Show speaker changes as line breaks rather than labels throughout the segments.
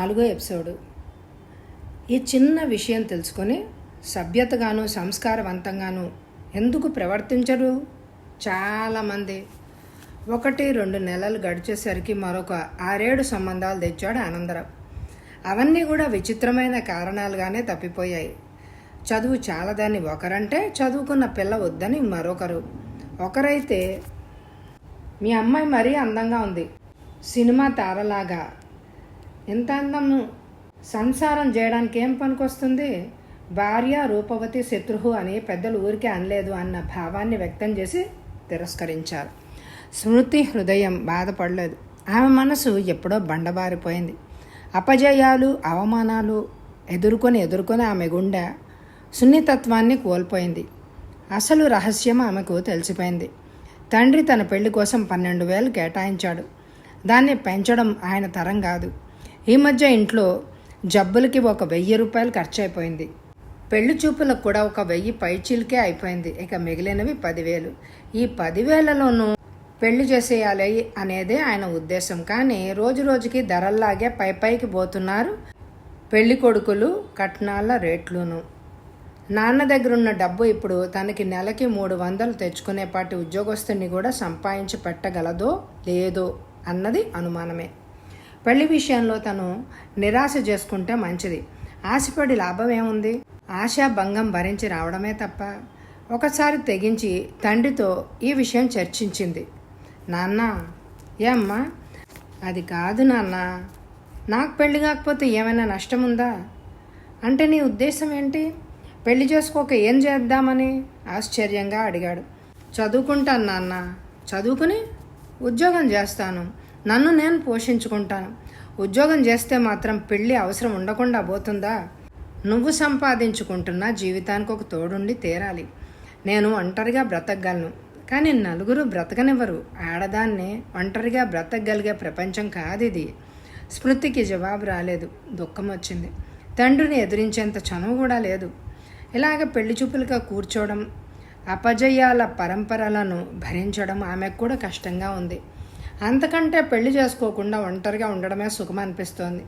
4వ ఎపిసోడు. ఈ చిన్న విషయం తెలుసుకొని సభ్యతగాను సంస్కారవంతంగాను ఎందుకు ప్రవర్తించరు చాలామంది. 1-2 నెలలు గడిచేసరికి మరొక 6-7 సంబంధాలు తెచ్చాడు ఆనందరావు. అవన్నీ కూడా విచిత్రమైన కారణాలుగానే తప్పిపోయాయి. చదువు చాలదని ఒకరంటే, చదువుకున్న పిల్ల వద్దని మరొకరు. ఒకరైతే మీ అమ్మాయి మరీ అందంగా ఉంది, సినిమా తారలాగా, ఎంత అందము, సంసారం చేయడానికి ఏం పనికొస్తుంది, భార్య రూపవతి శత్రుహు అని పెద్దలు ఊరికే అనలేదు అన్న భావాన్ని వ్యక్తం చేసి తిరస్కరించారు. స్మృతి హృదయం బాధపడలేదు. ఆమె మనసు ఎప్పుడో బండబారిపోయింది. అపజయాలు అవమానాలు ఎదుర్కొని ఆమె గుండె సున్నితత్వాన్ని కోల్పోయింది. అసలు రహస్యం ఆమెకు తెలిసిపోయింది. తండ్రి తన పెళ్లి కోసం 12,000 కేటాయించాడు. దాన్ని పెంచడం ఆయన తరం కాదు. ఈ మధ్య ఇంట్లో జబ్బులకి 1,000 రూపాయలు ఖర్చు అయిపోయింది. పెళ్లి చూపులకు కూడా 1,000 పైచీలకే అయిపోయింది. ఇక మిగిలినవి 10,000. ఈ 10,000లోనూ పెళ్లి చేసేయాలి అనేదే ఆయన ఉద్దేశం. కానీ రోజు రోజుకి ధరల్లాగే పైకి పోతున్నారు పెళ్లి కొడుకులు, కట్నాల రేట్లును. నాన్న దగ్గరున్న డబ్బు ఇప్పుడు తనకి నెలకి 300 తెచ్చుకునేపాటి ఉద్యోగస్తుని కూడా సంపాదించి పెట్టగలదో లేదో అన్నది అనుమానమే. పెళ్లి విషయంలో తను నిరాశ చేసుకుంటే మంచిది. ఆశపడి లాభం ఏముంది? ఆశాభంగం భరించి రావడమే తప్ప. ఒకసారి తెగించి తండ్రితో ఈ విషయం చర్చించింది. నాన్న, ఏమ్మా? అది కాదు నాన్న, నాకు పెళ్లి కాకపోతే ఏమైనా నష్టం ఉందా? అంటే నీ ఉద్దేశం ఏంటి? పెళ్లి చేసుకోక ఏం చేద్దామని ఆశ్చర్యంగా అడిగాడు. చదువుకుంటాను నాన్న, చదువుకుని ఉద్యోగం చేస్తాను, నన్ను నేను పోషించుకుంటాను. ఉద్యోగం చేస్తే మాత్రం పెళ్ళి అవసరం ఉండకుండా పోతుందా? నువ్వు సంపాదించుకుంటున్న జీవితానికి ఒక తోడుండి తీరాలి. నేను ఒంటరిగా బ్రతకగలను, కానీ నలుగురు బ్రతకనివ్వరు. ఆడదాన్ని ఒంటరిగా బ్రతకగలిగే ప్రపంచం కాదిది. స్మృతికి జవాబు రాలేదు. దుఃఖం వచ్చింది. తండ్రిని ఎదిరించేంత చనువు కూడా లేదు. ఇలాగ పెళ్లి చూపులుగా కూర్చోవడం, అపజయాల పరంపరలను భరించడం ఆమెకు కూడా కష్టంగా ఉంది. అంతకంటే పెళ్లి చేసుకోకుండా ఒంటరిగా ఉండడమే సుఖం అనిపిస్తోంది.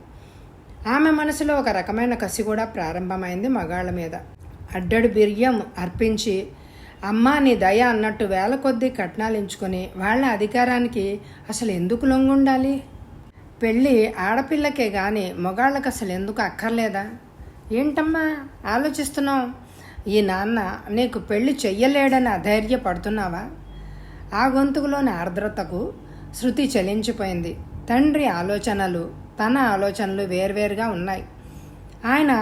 ఆమె మనసులో ఒక రకమైన కసి కూడా ప్రారంభమైంది మగాళ్ళ మీద. అడ్డడి బిర్యం అర్పించి అమ్మా నీ దయ అన్నట్టు 1000 కొద్దీ కట్నాలు ఎంచుకొని వాళ్ళ అధికారానికి అసలు ఎందుకు లొంగుండాలి? పెళ్ళి ఆడపిల్లకే కానీ మగాళ్ళకి అసలు ఎందుకు అక్కర్లేదా? ఏంటమ్మా ఆలోచిస్తున్నావు? ఈ నాన్న నీకు పెళ్లి చెయ్యలేడని అధైర్యపడుతున్నావా? ఆ గొంతుకులోని ఆర్ద్రతకు శృతి చలించిపోయింది. తండ్రి ఆలోచనలు, తన ఆలోచనలు వేర్వేరుగా ఉన్నాయి. ఆయన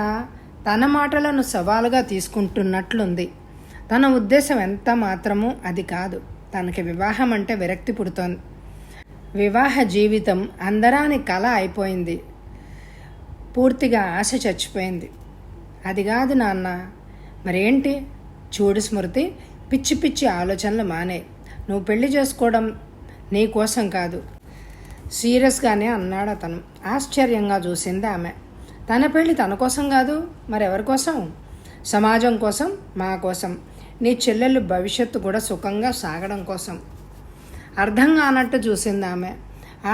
తన మాటలను సవాలుగా తీసుకుంటున్నట్లుంది. తన ఉద్దేశం ఎంత మాత్రమూ అది కాదు. తనకి వివాహం అంటే విరక్తి పుడుతోంది. వివాహ జీవితం అందరాని కళ అయిపోయింది. పూర్తిగా ఆశ చచ్చిపోయింది. అది కాదు నాన్న. మరేంటి? చూడు స్మృతి, పిచ్చి పిచ్చి ఆలోచనలు మానే. నువ్వు పెళ్లి చేసుకోవడం నీ కోసం కాదు, సీరియస్గానే అన్నాడు అతను. ఆశ్చర్యంగా చూసింది ఆమె. తన పెళ్లి తన కోసం కాదు, మరెవరి కోసం? సమాజం కోసం, మా కోసం, నీ చెల్లెలు భవిష్యత్తు కూడా సుఖంగా సాగడం కోసం. అర్థం కానట్టు చూసింది ఆమె.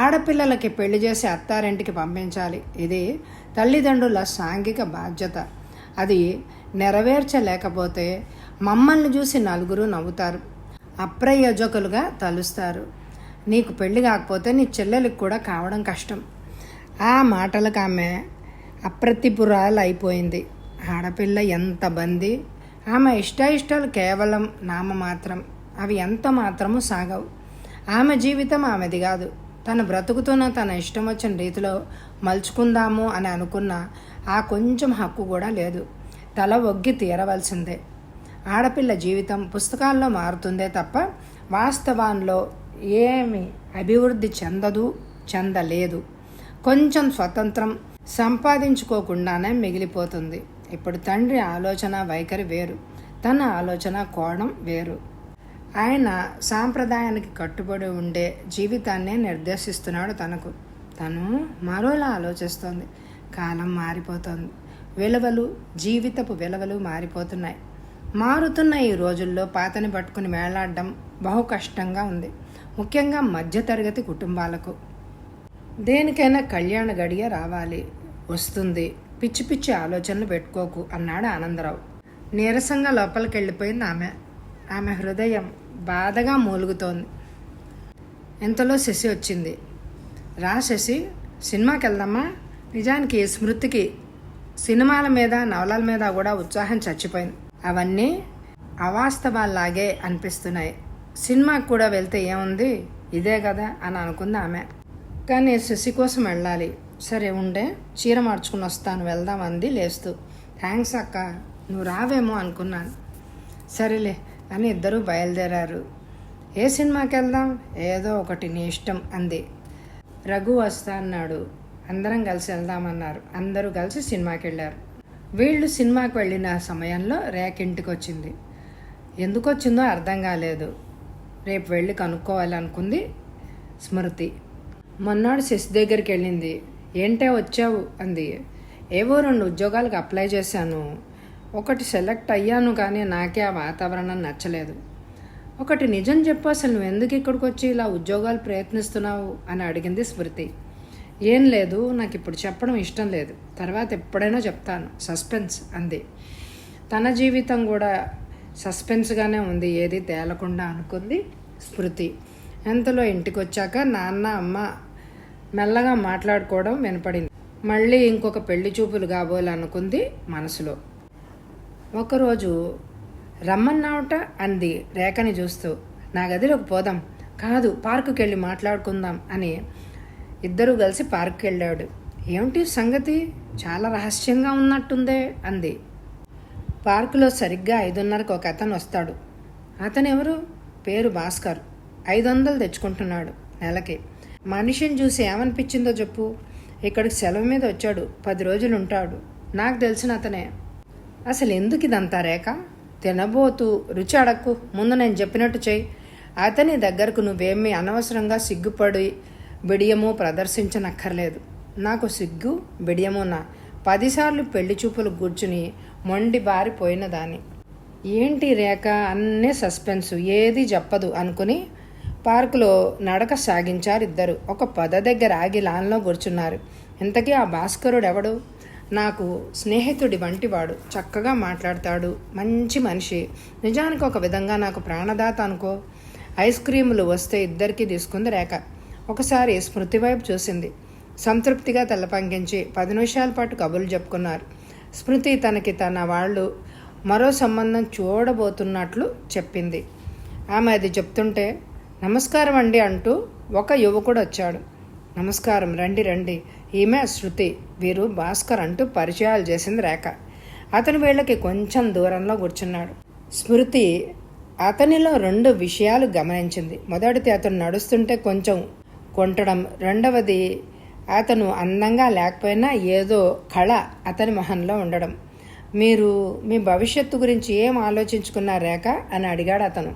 ఆడపిల్లలకి పెళ్లి చేసి అత్తారింటికి పంపించాలి. ఇది తల్లిదండ్రుల సాంఘిక బాధ్యత. అది నెరవేర్చలేకపోతే మమ్మల్ని చూసి నలుగురు నవ్వుతారు, అప్రయోజకులుగా తలుస్తారు. నీకు పెళ్లి కాకపోతే నీ చెల్లెలకు కూడా కావడం కష్టం. ఆ మాటలకు ఆమె అప్రతిపురాలు అయిపోయింది. ఆడపిల్ల ఎంత బంది. ఆమె ఇష్టాలు కేవలం నామమాత్రం. అవి ఎంత మాత్రము సాగవు. ఆమె జీవితం ఆమెది కాదు. తను బ్రతుకుతున్న తన ఇష్టం వచ్చిన రీతిలో మలుచుకుందాము అని అనుకున్న ఆ కొంచెం హక్కు కూడా లేదు. తల ఒగ్గి తీరవలసిందే. ఆడపిల్ల జీవితం పుస్తకాల్లో మారుతుందే తప్ప వాస్తవాల్లో ఏమి అభివృద్ధి చెందలేదు. కొంచెం స్వతంత్రం సంపాదించుకోకుండానే మిగిలిపోతుంది. ఇప్పుడు తండ్రి ఆలోచన వైఖరి వేరు, తన ఆలోచన కోణం వేరు. ఆయన సాంప్రదాయానికి కట్టుబడి ఉండే జీవితాన్నే నిర్దేశిస్తున్నాడు తనకు. తను మరోలా ఆలోచిస్తోంది. కాలం మారిపోతోంది. విలువలు, జీవితపు విలువలు మారిపోతున్నాయి. మారుతున్న ఈ రోజుల్లో పాతని పట్టుకుని వేలాడడం బహు కష్టంగా ఉంది. ముఖ్యంగా మధ్యతరగతి కుటుంబాలకు. దేనికైనా కళ్యాణ గడియ రావాలి. వస్తుంది, పిచ్చి పిచ్చి ఆలోచనలు పెట్టుకోకు అన్నాడు ఆనందరావు. నీరసంగా లోపలికి వెళ్ళిపోయింది ఆమె హృదయం బాధగా మూలుగుతోంది. ఇంతలో శశి వచ్చింది. రా శశి, సినిమాకి వెళ్దామా? నిజానికి స్మృతికి సినిమాల మీద నవలల మీద కూడా ఉత్సాహం చచ్చిపోయింది. అవన్నీ అవాస్తవాల్లాగే అనిపిస్తున్నాయి. సినిమాకి కూడా వెళ్తే ఏముంది, ఇదే కదా అని అనుకుంది ఆమె. కానీ శశి కోసం వెళ్ళాలి. సరే ఉండే, చీర మార్చుకుని వస్తాను, వెళ్దాం అంది లేస్తూ. థ్యాంక్స్ అక్క, నువ్వు రావేమో అనుకున్నాను. సరేలే అని ఇద్దరూ బయలుదేరారు. ఏ సినిమాకి వెళ్దాం? ఏదో ఒకటి, నీ ఇష్టం అంది. రఘు వస్తా అన్నాడు. అందరం కలిసి వెళ్దామన్నారు. అందరూ కలిసి సినిమాకి వెళ్ళారు. వీళ్ళు సినిమాకి వెళ్ళిన సమయంలో రేఖ ఇంటికి వచ్చింది. ఎందుకు వచ్చిందో అర్థం కాలేదు. రేపు వెళ్ళి కనుక్కోవాలనుకుంది స్మృతి. మొన్నాడు శశి దగ్గరికి వెళ్ళింది. ఏంటే వచ్చావు అంది. ఏవో 2 ఉద్యోగాలకు అప్లై చేశాను. ఒకటి సెలెక్ట్ అయ్యాను, కానీ నాకే ఆ వాతావరణం నచ్చలేదు. ఒకటి నిజం చెప్పు, అసలు నువ్వు ఎందుకు ఇక్కడికి వచ్చి ఇలా ఉద్యోగాలు ప్రయత్నిస్తున్నావు అని అడిగింది స్మృతి. ఏం లేదు, నాకు ఇప్పుడు చెప్పడం ఇష్టం లేదు, తర్వాత ఎప్పుడైనా చెప్తాను, సస్పెన్స్ అంది. తన జీవితం కూడా సస్పెన్స్గానే ఉంది, ఏది తేలకుండా అనుకుంది స్మృతి. ఎంతలో ఇంటికి వచ్చాక నాన్న అమ్మ మెల్లగా మాట్లాడుకోవడం వినపడింది. మళ్ళీ ఇంకొక పెళ్లి చూపులు కాబోలనుకుంది మనసులో. ఒకరోజు రమ్మన్నావట అంది రేఖని చూస్తూ. నా గదిలోకి పోదాం. కాదు, పార్కుకి వెళ్ళి మాట్లాడుకుందాం అని ఇద్దరూ కలిసి పార్కుకి వెళ్ళాడు. ఏమిటి సంగతి, చాలా రహస్యంగా ఉన్నట్టుందే అంది. పార్కులో సరిగ్గా 5:30కి ఒక అతను వస్తాడు. అతనెవరు? పేరు భాస్కర్. 500 తెచ్చుకుంటున్నాడు నెలకి. మనిషిని చూసి ఏమనిపించిందో చెప్పు. ఇక్కడికి సెలవు మీద వచ్చాడు, 10 రోజులు ఉంటాడు. నాకు తెలిసిన అతనే. అసలు ఎందుకు ఇదంతా రేఖ? తినబోతూ రుచి అడక్కు, ముందు నేను చెప్పినట్టు చెయ్యి. అతని దగ్గరకు నువ్వేమీ అనవసరంగా సిగ్గుపడి బిడియము ప్రదర్శించనక్కర్లేదు. నాకు సిగ్గు బిడియమున్నా 10 సార్లు పెళ్లి చూపులు కూర్చుని మొండి బారిపోయిన దాన్ని. ఏంటి రేఖ, అన్నీ సస్పెన్సు, ఏది చెప్పదు అనుకుని పార్కులో నడక సాగించారు ఇద్దరు. ఒక పొద దగ్గర ఆగి లాన్లో కూర్చున్నారు. ఇంతకీ ఆ భాస్కరుడు ఎవడు? నాకు స్నేహితుడి వంటివాడు. చక్కగా మాట్లాడతాడు, మంచి మనిషి. నిజానికి ఒక విధంగా నాకు ప్రాణదాత అనుకో. ఐస్ క్రీములు వస్తే ఇద్దరికీ తీసుకుంది రేఖ. ఒకసారి స్మృతి వైపు చూసింది. సంతృప్తిగా తలపంకించి 10 నిమిషాల పాటు కబుర్లు చెప్పుకున్నారు. స్మృతి తనకి తన వాళ్ళు మరో సంబంధం చూడబోతున్నట్లు చెప్పింది. ఆమె అది చెప్తుంటే నమస్కారం అండి అంటూ ఒక యువకుడు వచ్చాడు. నమస్కారం, రండి రండి, ఈమె శృతి, వీరు భాస్కర్ అంటూ పరిచయాలు చేసింది రేఖ. అతని వీళ్ళకి కొంచెం దూరంలో కూర్చున్నాడు. స్మృతి అతనిలో 2 విషయాలు గమనించింది. మొదటిది, అతను నడుస్తుంటే కొంచెం కొంటడం. రెండవది, అతను అందంగా లేకపోయినా ఏదో కళ అతని మొహంలో ఉండడం. మీరు మీ భవిష్యత్తు గురించి ఏం ఆలోచించుకున్నారు రేఖ అని అడిగాడు అతను.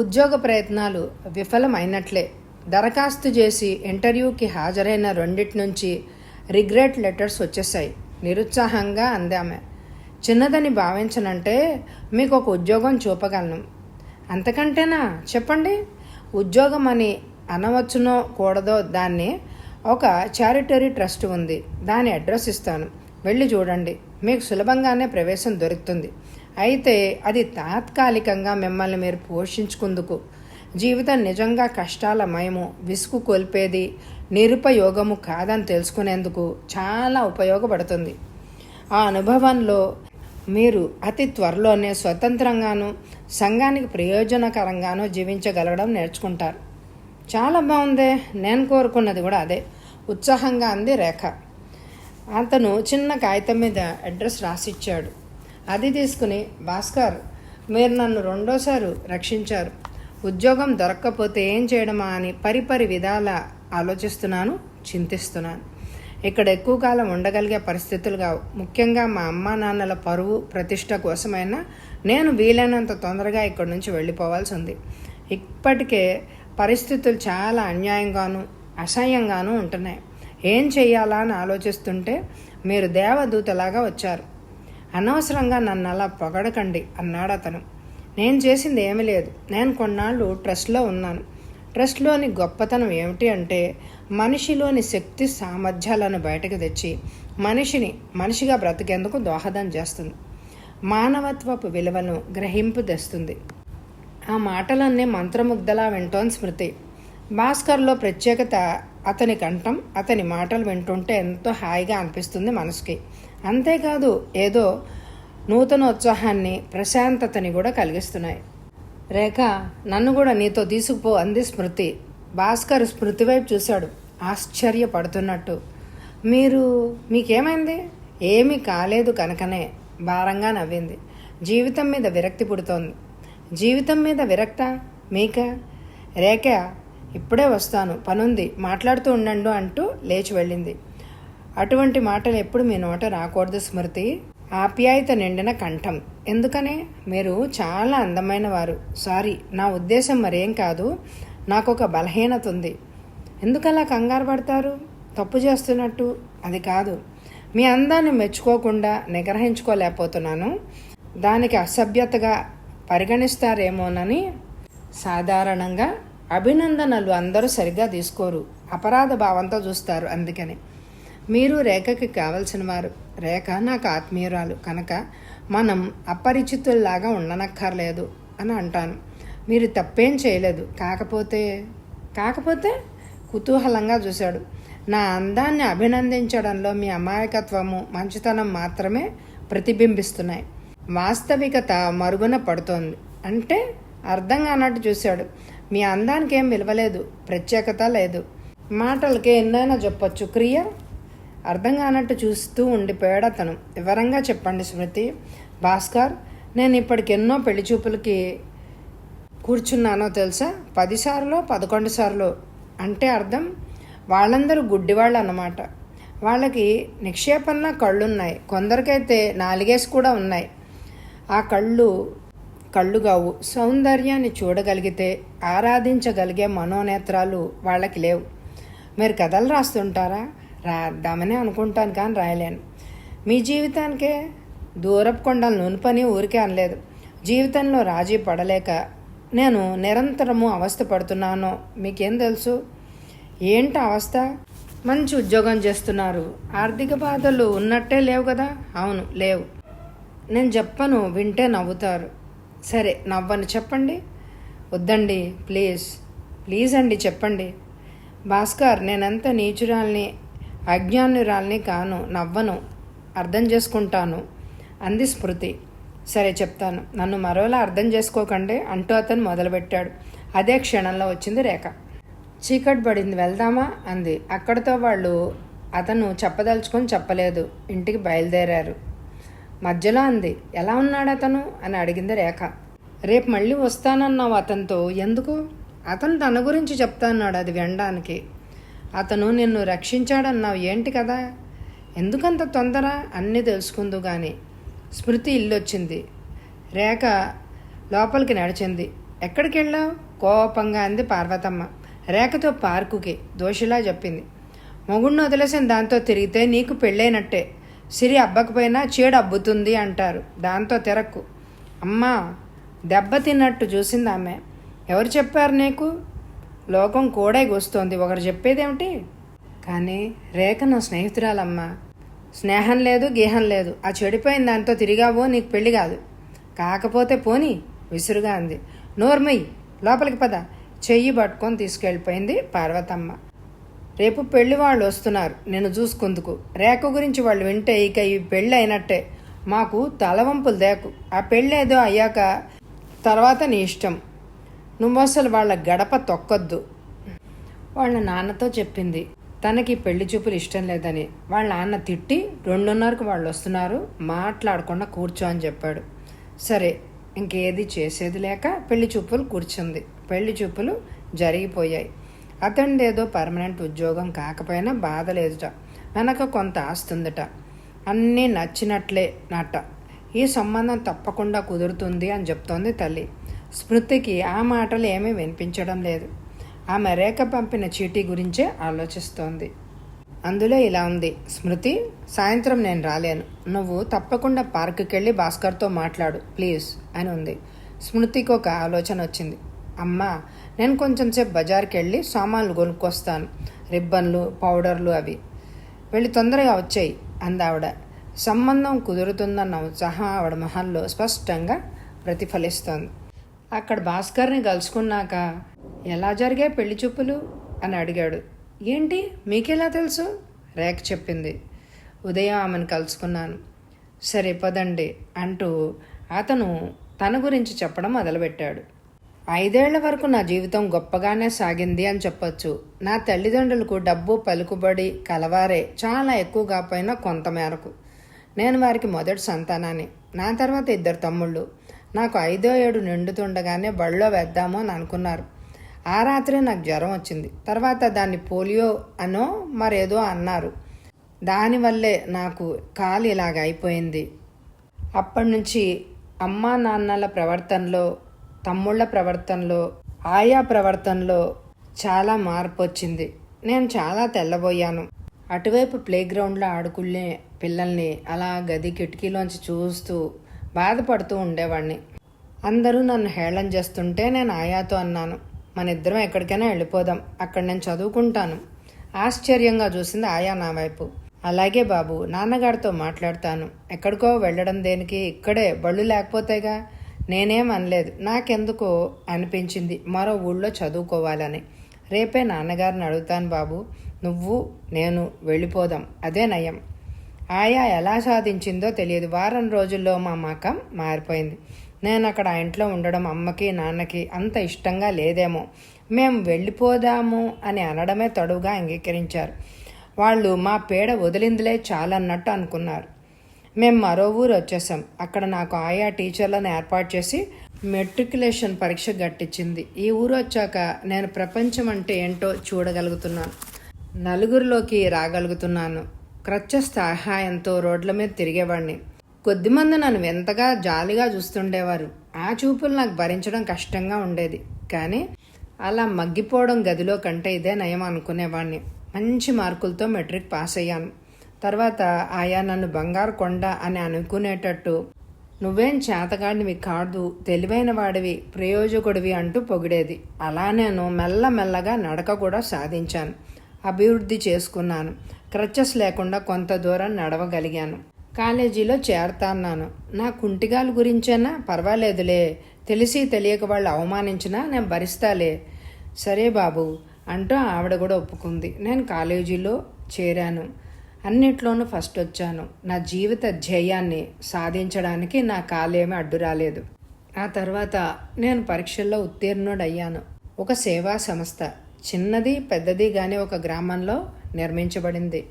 ఉద్యోగ ప్రయత్నాలు విఫలమైనట్లే. దరఖాస్తు చేసి ఇంటర్వ్యూకి హాజరైన 2 నుంచి రిగ్రెట్ లెటర్స్ వచ్చేసాయి. నిరుత్సాహంగా అందామె. చిన్నదని భావించనంటే మీకు ఒక ఉద్యోగం చూపగలను. అంతకంటేనా? చెప్పండి. ఉద్యోగం అని అనవచ్చునో కూడదో దాన్ని ఒక చారిటరీ ట్రస్ట్ ఉంది, దాని అడ్రస్ ఇస్తాను, వెళ్ళి చూడండి, మీకు సులభంగానే ప్రవేశం దొరుకుతుంది. అయితే అది తాత్కాలికంగా మిమ్మల్ని మీరు పోషించుకుందుకు. జీవితం నిజంగా కష్టాలమయము, విసుగు కొల్పేది, నిరుపయోగము కాదని తెలుసుకునేందుకు చాలా ఉపయోగపడుతుంది. ఆ అనుభవంలో మీరు అతి త్వరలోనే స్వతంత్రంగాను సంఘానికి ప్రయోజనకరంగాను జీవించగలగడం నేర్చుకుంటారు. చాలా బాగుందే, నేను కోరుకున్నది కూడా అదే, ఉత్సాహంగా అంది రేఖ. అతను చిన్న కాగితం మీద అడ్రస్ రాసిచ్చాడు. అది తీసుకుని, భాస్కర్, మీరు నన్ను 2వసారి రక్షించారు. ఉద్యోగం దొరక్కపోతే ఏం చేయడమా అని పరిపరి విధాల ఆలోచిస్తున్నాను, చింతిస్తున్నాను. ఇక్కడ ఎక్కువ కాలం ఉండగలిగే పరిస్థితులు కావు. ముఖ్యంగా మా అమ్మా నాన్నల పరువు ప్రతిష్ట కోసమైనా నేను వీలైనంత తొందరగా ఇక్కడి నుంచి వెళ్ళిపోవాల్సి ఉంది. ఇప్పటికే పరిస్థితులు చాలా అన్యాయంగాను అసహ్యంగానూ ఉంటున్నాయి. ఏం చెయ్యాలా అని ఆలోచిస్తుంటే మీరు దేవదూతలాగా వచ్చారు. అనవసరంగా నన్ను అలా పొగడకండి అన్నాడు అతను. నేను చేసింది ఏమీ లేదు. నేను కొన్నాళ్ళు ట్రస్ట్లో ఉన్నాను. ట్రస్ట్లోని గొప్పతనం ఏమిటి అంటే మనిషిలోని శక్తి సామర్థ్యాలను బయటకు తెచ్చి మనిషిగా బ్రతికేందుకు దోహదం చేస్తుంది. మానవత్వపు విలువను గ్రహింపు తెస్తుంది. ఆ మాటలన్నీ మంత్రముగ్ధలా వింటోంది స్మృతి. భాస్కర్లో ప్రత్యేకత అతని కంఠం, అతని మాటలు వింటుంటే ఎంతో హాయిగా అనిపిస్తుంది మనసుకి. అంతేకాదు ఏదో నూతనోత్సాహాన్ని, ప్రశాంతతని కూడా కలిగిస్తున్నాయి. రేఖ, నన్ను కూడా నీతో తీసుకుపో అంది స్మృతి. భాస్కర్ స్మృతి వైపు చూశాడు ఆశ్చర్యపడుతున్నట్టు. మీకేమైంది? ఏమీ కాలేదు కనుకనే భారంగా నవ్వింది. జీవితం మీద విరక్తి పుడుతోంది. జీవితం మీద విరక్త మీక? రేఖ, ఇప్పుడే వస్తాను, పనుంది, మాట్లాడుతూ ఉండండు అంటూ లేచి వెళ్ళింది. అటువంటి మాటలు ఎప్పుడు మీ నోట రాకూడదు స్మృతి. ఆప్యాయత నిండిన కంఠం. ఎందుకనే? మీరు చాలా అందమైన వారు. సారీ, నా ఉద్దేశం మరేం కాదు. నాకొక బలహీనత ఉంది. ఎందుకలా కంగారు పడతారు? తప్పు చేస్తున్నట్టు. అది కాదు, మీ అందాన్ని మెచ్చుకోకుండా నిగ్రహించుకోలేకపోతున్నాను. దానికి అసభ్యతగా పరిగణిస్తారేమోనని. సాధారణంగా అభినందనలు అందరూ సరిగ్గా తీసుకోరు, అపరాధ భావంతో చూస్తారు. అందుకని మీరు రేఖకి కావలసిన వారు. రేఖ నాకు ఆత్మీయురాలు కనుక మనం అపరిచితుల్లాగా ఉండనక్కర్లేదు అని అంటాను. మీరు తప్పేం చేయలేదు. కాకపోతే కుతూహలంగా చూశాడు. నా అందాన్ని అభినందించడంలో మీ అమాయకత్వము, మంచితనం మాత్రమే ప్రతిబింబిస్తున్నాయి. వాస్తవికత మరుగున పడుతోంది. అంటే అర్థం కానట్టు చూశాడు. మీ అందానికి ఏం విలువలేదు, ప్రత్యేకత లేదు. మాటలకి ఎన్నైనా చెప్పొచ్చు, క్రియ అర్థం కానట్టు చూస్తూ ఉండిపోయాడు అతను. వివరంగా చెప్పండి స్మృతి. భాస్కర్, నేను ఇప్పటికి ఎన్నో పెళ్లి చూపులకి కూర్చున్నానో తెలుసా? 10 సార్లు 11 సార్లు. అంటే అర్థం? వాళ్ళందరూ గుడ్డివాళ్ళు అన్నమాట. వాళ్ళకి నిక్షేపంలో కళ్ళున్నాయి, కొందరికైతే 4 కూడా ఉన్నాయి. ఆ కళ్ళు కావు. సౌందర్యాన్ని చూడగలిగితే ఆరాధించగలిగే మనోనేత్రాలు వాళ్ళకి లేవు. మీరు కథలు రాస్తుంటారా? రాద్దామని అనుకుంటాను కానీ రాయలేను. మీ జీవితానికే దూరపు కొండలు నునుపని ఊరికే అనలేదు. జీవితంలో రాజీ పడలేక నేను నిరంతరము అవస్థ పడుతున్నానో మీకేం తెలుసు? ఏంటి అవస్థ? మంచి ఉద్యోగం చేస్తున్నారు, ఆర్థిక బాధలు ఉన్నట్టే లేవు కదా? అవును, లేవు. నేను చెప్పను, వింటే నవ్వుతారు. సరే, నవ్వను, చెప్పండి. వద్దండి, ప్లీజ్ అండి, చెప్పండి. భాస్కర్, నేనంత నీచురాల్ని, అజ్ఞానురాల్ని కాను. నవ్వను, అర్థం చేసుకుంటాను అంది స్మృతి. సరే, చెప్తాను, నన్ను మరోలా అర్థం చేసుకోకండి అంటూ అతను మొదలుపెట్టాడు. అదే క్షణంలో వచ్చింది రేఖ. చీకటి పడింది, వెళ్దామా అంది. అక్కడితో వాళ్ళు అతను చెప్పదలుచుకొని చెప్పలేదు, ఇంటికి బయలుదేరారు. మధ్యలో అంది, ఎలా ఉన్నాడు అతను అని అడిగింది రేఖ. రేపు మళ్ళీ వస్తానన్నావు అతనితో, ఎందుకు? అతను తన గురించి చెప్తాన్నాడు, అది వినడానికి. అతను నిన్ను రక్షించాడన్నావు, ఏంటి కదా? ఎందుకంత తొందర? అన్నీ తెలుసుకుందు కానీ. స్మృతి ఇల్లొచ్చింది. రేఖ లోపలికి నడిచింది. ఎక్కడికి వెళ్ళావు? కోపంగా అంది పార్వతమ్మ. రేఖతో పార్కుకి దోషిలా చెప్పింది. మొగుడిని వదిలేసిన దాంతో తిరిగితే నీకు పెళ్ళైనట్టే. సిరి అబ్బకపోయినా చీడ అబ్బుతుంది అంటారు, దాంతో తిరక్కు. అమ్మా, దెబ్బ తిన్నట్టు చూసింది ఆమె. ఎవరు చెప్పారు నీకు? లోకం కూడా వస్తోంది, ఒకరు చెప్పేదేమిటి? కానీ రేఖ నా స్నేహితురాలమ్మా. స్నేహం లేదు, గేహం లేదు. ఆ చెడిపోయిన దాంతో తిరిగావో నీకు పెళ్లి కాదు. కాకపోతే పోనీ విసురుగా అంది. నోర్మయ్యి, లోపలికి పద. చెయ్యి పట్టుకొని తీసుకెళ్ళిపోయింది పార్వతమ్మ. రేపు పెళ్లి వాళ్ళు వస్తున్నారు నేను చూసుకుందుకు. రేఖ గురించి వాళ్ళు వింటే ఇక ఈ పెళ్ళి అయినట్టే. మాకు తలవంపులు దేకు. ఆ పెళ్ళి ఏదో అయ్యాక తర్వాత నీ ఇష్టం. నువ్వు అసలు వాళ్ళ గడప తొక్కొద్దు. వాళ్ళ నాన్నతో చెప్పింది తనకి పెళ్లి చూపులు ఇష్టం లేదని. వాళ్ళ నాన్న తిట్టి 2:30కు వాళ్ళు వస్తున్నారు, మాట్లాడకుండా కూర్చో అని చెప్పాడు. సరే, ఇంకేది చేసేది లేక పెళ్లి చూపులు కూర్చుంది. పెళ్లి చూపులు జరిగిపోయాయి. అతనిదేదో పర్మనెంట్ ఉద్యోగం కాకపోయినా బాధ లేదుట. వెనక కొంత ఆస్తుందట. అన్నీ నచ్చినట్లే నట. ఈ సంబంధం తప్పకుండా కుదురుతుంది అని చెప్తోంది తల్లి. స్మృతికి ఆ మాటలు ఏమీ వినిపించడం లేదు. ఆమె రేఖ పంపిన చీటీ గురించే ఆలోచిస్తోంది. అందులో ఇలా ఉంది: స్మృతి, సాయంత్రం నేను రాలేను. నువ్వు తప్పకుండా పార్కుకి వెళ్ళి భాస్కర్తో మాట్లాడు ప్లీజ్ అని ఉంది. స్మృతికి ఒక ఆలోచన వచ్చింది. అమ్మా, నేను కొంచెం సేపు బజార్కి వెళ్ళి సామాన్లు కొనుక్కొస్తాను, రిబ్బన్లు, పౌడర్లు అవి. వెళ్ళి తొందరగా వచ్చాయి అందావిడ. సంబంధం కుదురుతుందన్న ఉత్సాహం ఆవిడ మొహంలో స్పష్టంగా ప్రతిఫలిస్తోంది. అక్కడ భాస్కర్ని కలుసుకున్నాక ఎలా జరిగాయి పెళ్లి చూపులు అని అడిగాడు. ఏంటి మీకెలా తెలుసు? రేఖ చెప్పింది. ఉదయం ఆమెను కలుసుకున్నాను. సరే పదండి అంటూ అతను తన గురించి చెప్పడం మొదలుపెట్టాడు. 5 ఏళ్ల వరకు నా జీవితం గొప్పగానే సాగింది అని చెప్పొచ్చు. నా తల్లిదండ్రులకు డబ్బు, పలుకుబడి కలవారే, చాలా ఎక్కువ కాకపోయినా కొంత మేరకు. నేను వారికి మొదటి సంతానాన్ని. నా తర్వాత 2 తమ్ముళ్ళు. నాకు 5వ ఏడు నిండుతుండగానే బళ్ళో వేద్దాము అని అనుకున్నారు. ఆ రాత్రే నాకు జ్వరం వచ్చింది. తర్వాత దాన్ని పోలియో అనో మరేదో అన్నారు. దానివల్లే నాకు కాలు ఇలాగ అయిపోయింది. అప్పటి నుంచి అమ్మా నాన్నల ప్రవర్తనలో, తమ్ముళ్ళ ప్రవర్తనలో, ఆయా ప్రవర్తనలో చాలా మార్పు వచ్చింది. నేను చాలా తెల్లబోయాను. అటువైపు ప్లేగ్రౌండ్లో ఆడుకునే పిల్లల్ని అలా గది కిటికీలోంచి చూస్తూ బాధపడుతూ ఉండేవాడిని. అందరూ నన్ను హేళన చేస్తుంటే నేను ఆయాతో అన్నాను, మన ఇద్దరం ఎక్కడికైనా వెళ్ళిపోదాం, అక్కడ నేను చదువుకుంటాను. ఆశ్చర్యంగా చూసింది ఆయా నా వైపు. అలాగే బాబు, నాన్నగారితో మాట్లాడతాను. ఎక్కడికో వెళ్ళడం దేనికి, ఇక్కడే బళ్ళు లేకపోతేగా. నేనేం అనలేదు. నాకెందుకో అనిపించింది మరో ఊళ్ళో చదువుకోవాలని. రేపే నాన్నగారిని అడుగుతాను బాబు, నువ్వు నేను వెళ్ళిపోదాం, అదే నయం. ఆయా ఎలా సాధించిందో తెలియదు. వారం రోజుల్లో మా మకం మారిపోయింది. నేను అక్కడ ఆ ఇంట్లో ఉండడం అమ్మకి నాన్నకి అంత ఇష్టంగా లేదేమో. మేము వెళ్ళిపోదాము అని అనడమే తడువుగా అంగీకరించారు. వాళ్ళు మా పేడ వదిలిందిలే చాలన్నట్టు అనుకున్నారు. మేము మరో ఊరు వచ్చేసాం. అక్కడ నాకు ఆయా టీచర్లను ఏర్పాటు చేసి మెట్రికులేషన్ పరీక్ష గట్టించింది. ఈ ఊరు వచ్చాక నేను ప్రపంచం అంటే ఏంటో చూడగలుగుతున్నాను, నలుగురిలోకి రాగలుగుతున్నాను. క్రచెస్ సహాయంతో రోడ్ల మీద తిరిగేవాడిని. కొద్దిమంది నన్ను ఎంతగా జాలిగా చూస్తుండేవారు. ఆ చూపులు నాకు భరించడం కష్టంగా ఉండేది. కానీ అలా మగ్గిపోవడం గదిలో కంటే ఇదే నయం అనుకునేవాడిని. మంచి మార్కులతో మెట్రిక్ పాస్ అయ్యాను. తర్వాత ఆయా నన్ను బంగారు కొండ అని అనుకునేటట్టు, నువ్వేం చేతగాడివి కాదు, తెలివైన వాడివి, ప్రయోజకుడివి అంటూ పొగిడేది. అలా నేను మెల్లమెల్లగా నడక కూడా సాధించాను, అభివృద్ధి చేసుకున్నాను. క్రచెస్ లేకుండా కొంత దూరం నడవగలిగాను. కాలేజీలో చేరతాన్నాను. నా కుంటిగాల గురించైనా పర్వాలేదులే, తెలిసి తెలియక వాళ్ళు అవమానించినా నేను భరిస్తాలే. సరే బాబు అంటూ ఆవిడ కూడా ఒప్పుకుంది. నేను కాలేజీలో చేరాను. అన్నిట్లోనూ ఫస్ట్ వచ్చాను. నా జీవిత ధ్యేయాన్ని సాధించడానికి నా కాలేమీ అడ్డు రాలేదు. ఆ తర్వాత నేను పరీక్షల్లో ఉత్తీర్ణుడయ్యాను. ఒక సేవా సంస్థ, చిన్నది పెద్దది గాని ఒక గ్రామంలో నిర్మించబడింది.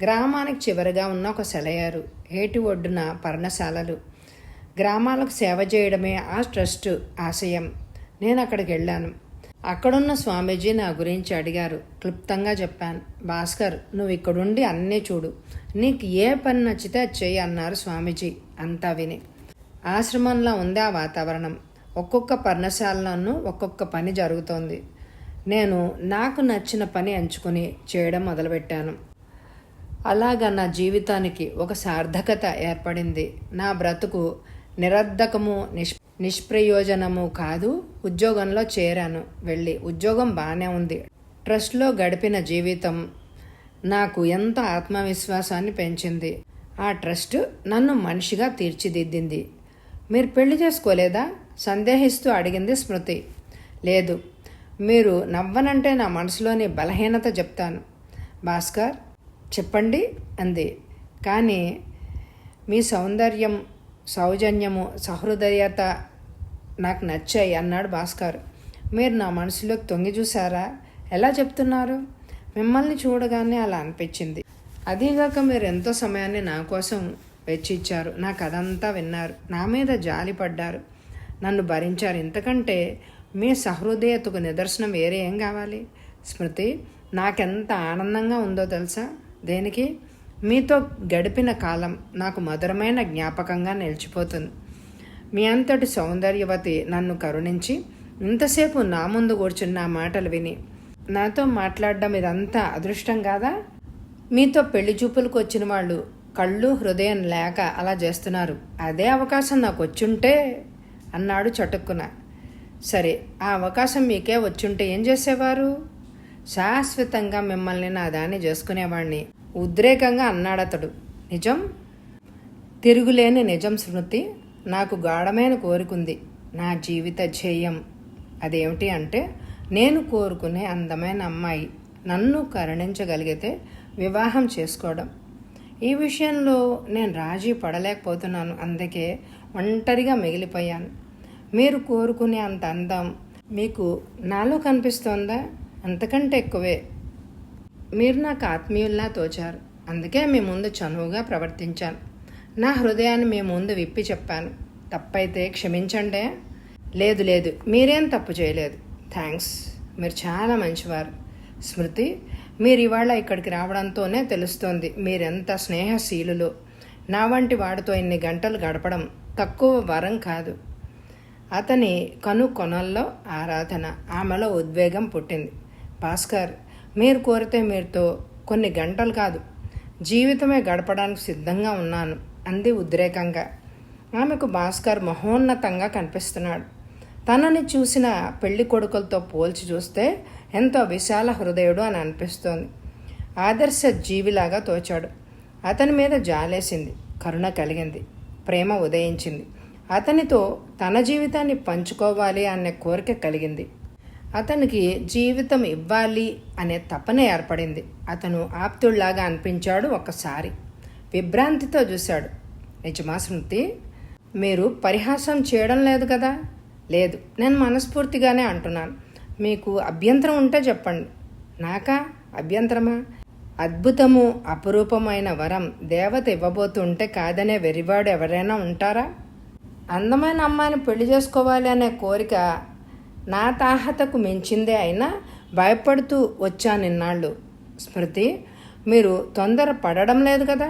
గ్రామానికి చివరిగా ఉన్న ఒక సెలయేరు, ఏటి ఒడ్డున పర్ణశాలలు. గ్రామాలకు సేవ చేయడమే ఆ ట్రస్ట్ ఆశయం. నేను అక్కడికి వెళ్ళాను. అక్కడున్న స్వామీజీ నా గురించి అడిగారు. క్లుప్తంగా చెప్పాను. భాస్కర్, నువ్వు ఇక్కడుండి అన్నీ చూడు, నీకు ఏ పని నచ్చితే అది చెయ్యి అన్నారు స్వామీజీ. అంతా విని ఆశ్రమంలో ఉంది ఆ వాతావరణం. ఒక్కొక్క పర్ణశాలలోనూ ఒక్కొక్క పని జరుగుతోంది. నేను నాకు నచ్చిన పని ఎంచుకుని చేయడం మొదలుపెట్టాను. అలాగా నా జీవితానికి ఒక సార్థకత ఏర్పడింది. నా బ్రతుకు నిరర్ధకము నిష్ప్రయోజనము కాదు. ఉద్యోగంలో చేరాను. వెళ్ళి ఉద్యోగం బాగానే ఉంది. ట్రస్ట్లో గడిపిన జీవితం నాకు ఎంతో ఆత్మవిశ్వాసాన్ని పెంచింది. ఆ ట్రస్ట్ నన్ను మనిషిగా తీర్చిదిద్దింది. మీరు పెళ్లి చేసుకోలేదా? సందేహిస్తూ అడిగింది స్మృతి. లేదు. మీరు నవ్వనంటే నా మనసులోని బలహీనత చెప్తాను. భాస్కర్, చెప్పండి అంది. కానీ మీ సౌందర్యం, సౌజన్యము, సహృదయత నాకు నచ్చాయి అన్నాడు భాస్కర్. మీరు నా మనసులోకి తొంగి చూసారా? ఎలా చెప్తున్నారు? మిమ్మల్ని చూడగానే అలా అనిపించింది. అదీగాక మీరు ఎంతో సమయాన్ని నా కోసం వెచ్చిచ్చారు. నాకు అదంతా విన్నారు. నా మీద జాలి పడ్డారు, నన్ను భరించారు. ఇంతకంటే మీ సహృదయతకు నిదర్శనం వేరే ఏం కావాలి? స్మృతి, నాకెంత ఆనందంగా ఉందో తెలుసా? దేనికి? మీతో గడిపిన కాలం నాకు మధురమైన జ్ఞాపకంగా నిలిచిపోతుంది. మీ అంతటి సౌందర్యవతి నన్ను కరుణించి ఇంతసేపు నా ముందు కూర్చుని నా మాటలు విని నాతో మాట్లాడడం ఇదంతా అదృష్టం కాదా? మీతో పెళ్లి చూపులకు వచ్చిన వాళ్ళు కళ్ళు హృదయం లేక అలా చేస్తున్నారు. అదే అవకాశం నాకు వచ్చుంటే అన్నాడు చటుక్కున. సరే, ఆ అవకాశం మీకే వచ్చుంటే ఏం చేసేవారు? శాశ్వతంగా మిమ్మల్ని నా దాన్ని చేసుకునేవాణ్ణి ఉద్రేకంగా అన్నాడతడు. నిజం? తిరుగులేని నిజం స్మృతి. నాకు గాఢమైన కోరికుంది. నా జీవిత ధ్యేయం. అదేమిటి అంటే, నేను కోరుకునే అందమైన అమ్మాయి నన్ను కరుణించగలిగితే వివాహం చేసుకోవడం. ఈ విషయంలో నేను రాజీ పడలేకపోతున్నాను. అందుకే ఒంటరిగా మిగిలిపోయాను. మీరు కోరుకునే అంత అందం మీకు నాలో కనిపిస్తోందా? అంతకంటే ఎక్కువే. మీరు నాకు ఆత్మీయుల్లా తోచారు. అందుకే మీ ముందు చనువుగా ప్రవర్తించాను. నా హృదయాన్ని మీ ముందు విప్పి చెప్పాను. తప్పైతే క్షమించండే. లేదు లేదు, మీరేం తప్పు చేయలేదు. థ్యాంక్స్. మీరు చాలా మంచివారు. స్మృతి, మీరు ఇవాళ ఇక్కడికి రావడంతోనే తెలుస్తోంది మీరెంత స్నేహశీలులో. నా వంటి వాడితో ఇన్ని గంటలు గడపడం తక్కువ వరం కాదు. అతని కొనల్లో ఆరాధన, ఆమెలో ఉద్వేగం పుట్టింది. భాస్కర్, మీరు కోరితే మీరుతో కొన్ని గంటలు కాదు, జీవితమే గడపడానికి సిద్ధంగా ఉన్నాను అంది ఉద్రేకంగా. ఆమెకు భాస్కర్ మహోన్నతంగా కనిపిస్తున్నాడు. తనని చూసిన పెళ్లి కొడుకులతో పోల్చి చూస్తే ఎంతో విశాల హృదయుడు అని అనిపిస్తోంది. ఆదర్శ జీవిలాగా తోచాడు. అతని మీద జాలేసింది, కరుణ కలిగింది, ప్రేమ ఉదయించింది. అతనితో తన జీవితాన్ని పంచుకోవాలి అనే కోరిక కలిగింది. అతనికి జీవితం ఇవ్వాలి అనే తపన ఏర్పడింది. అతను ఆప్తుళ్లాగా అనిపించాడు. ఒక్కసారి విభ్రాంతితో చూశాడు. నిజమా స్మృతి? మీరు పరిహాసం చేయడం లేదు కదా? లేదు, నేను మనస్ఫూర్తిగానే అంటున్నాను. మీకు అభ్యంతరం ఉంటే చెప్పండి. నాకా అభ్యంతరమా? అద్భుతము అపురూపమైన వరం దేవత ఇవ్వబోతుంటే కాదనే వెరివాడు ఎవరైనా ఉంటారా? అందమైన అమ్మాయిని పెళ్లి చేసుకోవాలి అనే కోరిక నా తాహతకు మించిందే అయినా భయపడుతూ వచ్చానిన్నాళ్ళు. స్మృతి, మీరు తొందర పడడం లేదు కదా?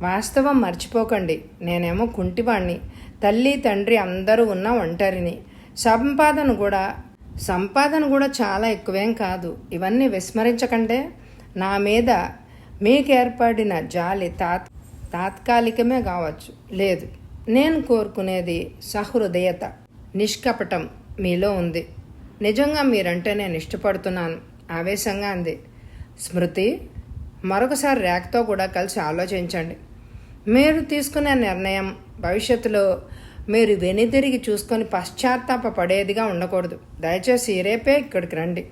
వాస్తవం మర్చిపోకండి. నేనేమో కుంటివాణ్ణి, తల్లి తండ్రి అందరూ ఉన్న ఒంటరిని. సంపాదన కూడా చాలా ఎక్కువేం కాదు. ఇవన్నీ విస్మరించకండే. నా మీద మీకు ఏర్పడిన జాలి తాత్కాలికమే కావచ్చు. లేదు, నేను కోరుకునేది సహృదయత, నిష్కపటం మీలో ఉంది. నిజంగా మీరంటే నేను ఇష్టపడుతున్నాను ఆవేశంగా అంది. స్మృతి, మరొకసారి రేఖతో కూడా కలిసి ఆలోచించండి. మీరు తీసుకునే నిర్ణయం భవిష్యత్తులో మీరు వెనుదిరిగి చూసుకొని పశ్చాత్తాప పడేదిగా ఉండకూడదు. దయచేసి రేపే ఇక్కడికి రండి.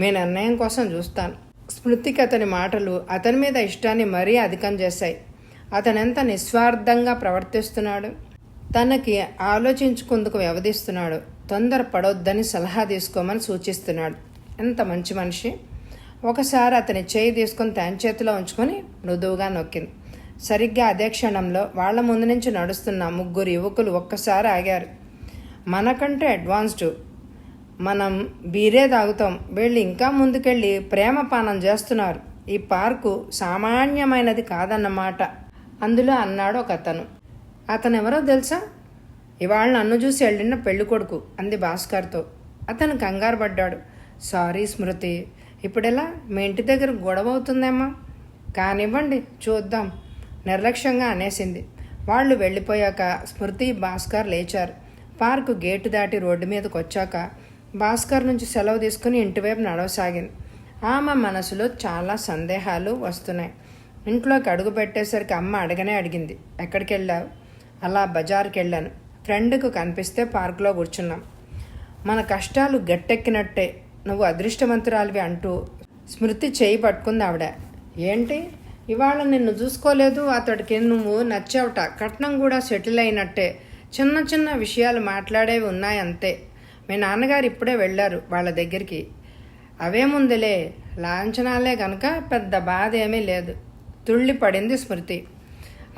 మీ నిర్ణయం కోసం చూస్తాను. స్మృతికి అతని మాటలు అతని మీద ఇష్టాన్ని మరీ అధికం చేశాయి. అతనెంత నిస్వార్థంగా ప్రవర్తిస్తున్నాడు. తనకి ఆలోచించుకుందుకు వ్యవధిస్తున్నాడు. తొందర పడొద్దని సలహా తీసుకోమని సూచిస్తున్నాడు. ఎంత మంచి మనిషి. ఒకసారి అతని చేయి తీసుకొని తన చేతిలో ఉంచుకొని మృదువుగా నొక్కింది. సరిగ్గా అదే క్షణంలో వాళ్ల ముందు నుంచి నడుస్తున్న 3 యువకులు ఒక్కసారి ఆగారు. మనకంటే అడ్వాన్స్డ్, మనం బీరే తాగుతాం, వీళ్ళు ఇంకా ముందుకెళ్ళి ప్రేమపానం చేస్తున్నారు. ఈ పార్కు సామాన్యమైనది కాదన్నమాట అందులో అన్నాడు ఒక అతను. అతనెవరో తెలుసా? ఇవాళ నన్ను చూసి వెళ్ళిన పెళ్లి కొడుకు అంది భాస్కర్తో. అతను కంగారు పడ్డాడు. సారీ స్మృతి, ఇప్పుడెలా? మీ ఇంటి దగ్గర గొడవ అవుతుందేమా? కానివ్వండి, చూద్దాం నిర్లక్ష్యంగా అనేసింది. వాళ్ళు వెళ్ళిపోయాక స్మృతి, భాస్కర్ లేచారు. పార్కు గేటు దాటి రోడ్డు మీదకి వచ్చాక భాస్కర్ నుంచి సెలవు తీసుకుని ఇంటివైపు నడవసాగింది. ఆమె మనసులో చాలా సందేహాలు వస్తున్నాయి. ఇంట్లోకి అడుగు పెట్టేసరికి అమ్మ అడిగింది, ఎక్కడికి వెళ్ళావు? అలా బజార్కి వెళ్ళాను. ఫ్రెండ్కు కనిపిస్తే పార్కులో కూర్చున్నాం. మన కష్టాలు గట్టెక్కినట్టే, నువ్వు అదృష్టవంతురాలివి అంటూ స్మృతి చేయి పట్టుకుంది ఆవిడ. ఏంటి ఇవాళ నిన్ను చూసుకోలేదు, అతడికి నువ్వు నచ్చావుట, కట్నం కూడా సెటిల్ అయినట్టే, చిన్న చిన్న విషయాలు మాట్లాడేవి ఉన్నాయంతే. మీ నాన్నగారు ఇప్పుడే వెళ్ళారు వాళ్ళ దగ్గరికి. అవేముందిలే, లాంఛనాలే కనుక పెద్ద బాధ ఏమీ లేదు. తుళ్ళి పడింది స్మృతి.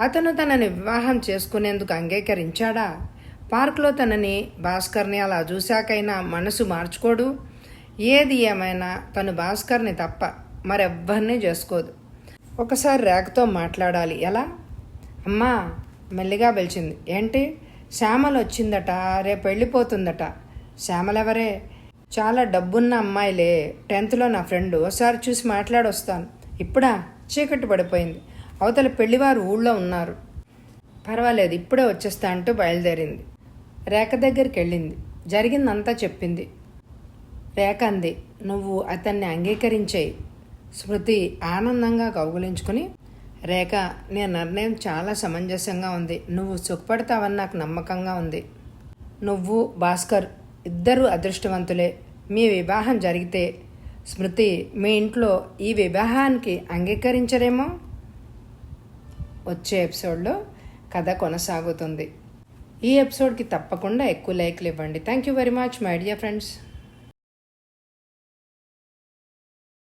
అతను తనని వివాహం చేసుకునేందుకు అంగీకరించాడా? పార్కులో తనని, భాస్కర్ని అలా చూశాకైనా మనసు మార్చుకోడు. ఏది ఏమైనా తను భాస్కర్ని తప్ప మరెవ్వరినీ చేసుకోదు. ఒకసారి రేఖతో మాట్లాడాలి. ఎలా? అమ్మా మెల్లిగా పిలిచింది. ఏంటి? శ్యామల వచ్చిందట, రేపు వెళ్ళిపోతుందట. శ్యామలెవరే? చాలా డబ్బున్న అమ్మాయిలే, 10th నా ఫ్రెండ్. ఒకసారి చూసి మాట్లాడొస్తాను. ఇప్పుడా? చీకటి పడిపోయింది, అవతల పెళ్లివారు ఊళ్ళో ఉన్నారు. పర్వాలేదు, ఇప్పుడే వచ్చేస్తా అంటూ బయలుదేరింది. రేఖ దగ్గరికి వెళ్ళింది. జరిగిందంతా చెప్పింది. రేఖ అంది, నువ్వు అతన్ని అంగీకరించేయి. స్మృతి ఆనందంగా కౌగులించుకుని, రేఖ, నీ నిర్ణయం చాలా సమంజసంగా ఉంది. నువ్వు సుఖపడతావని నాకు నమ్మకంగా ఉంది. నువ్వు భాస్కర్ ఇద్దరూ అదృష్టవంతులే. మీ వివాహం జరిగితే స్మృతి మీ ఇంట్లో ఈ వివాహానికి అంగీకరించరేమో. వచ్చే ఎపిసోడ్లో కథ కొనసాగుతుంది. ఈ ఎపిసోడ్కి తప్పకుండా ఎక్కువ లైక్లు ఇవ్వండి. Thank you very much my dear friends.